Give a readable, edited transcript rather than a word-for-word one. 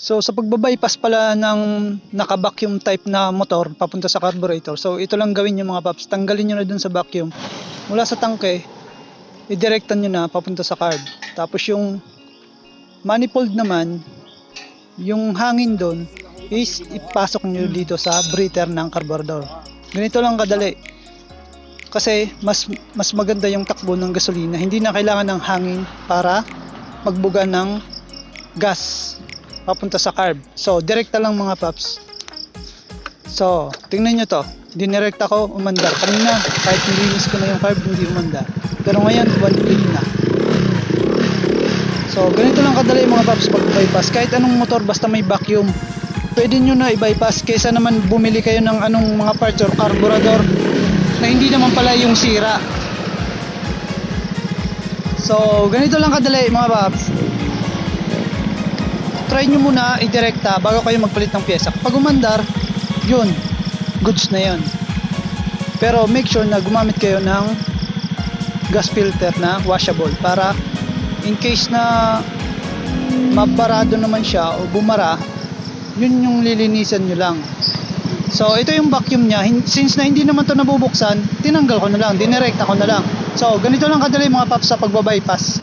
So sa pagbabypass pala ng naka-vacuum type na motor papunta sa carburetor, so ito lang gawin nyo mga paps, tanggalin nyo na dun sa vacuum mula sa tangke, idirektan nyo na papunta sa carb. Tapos yung manifold naman, yung hangin dun is ipasok nyo dito sa breather ng carburetor. Ganito lang kadali, kasi mas maganda yung takbo ng gasolina, hindi na kailangan ng hangin para magbuga ng gas papunta sa carb. So direkta lang mga paps. So tingnan nyo to, dinirekta ko, umandar kanina. Kahit nilinis ko na yung carb, hindi umandar, pero ngayon 1 click na. So ganito lang kadali mga paps pag bypass. Kahit anong motor basta may vacuum, pwede nyo na i-bypass, kaysa naman bumili kayo ng anong mga parts or carburetor na hindi naman pala yung sira. So ganito lang kadali mga paps. Try nyo muna idirekta bago kayo magpalit ng pyesa. Pag umandar, yun, goods na yun. Pero make sure na gumamit kayo ng gas filter na washable, para in case na mabarado naman siya o bumara, yun yung lilinisan nyo lang. So ito yung vacuum nya, since na hindi naman to nabubuksan, tinanggal ko na lang, dinirekta ko na lang. So ganito lang kadali mga paps sa pagbabypass.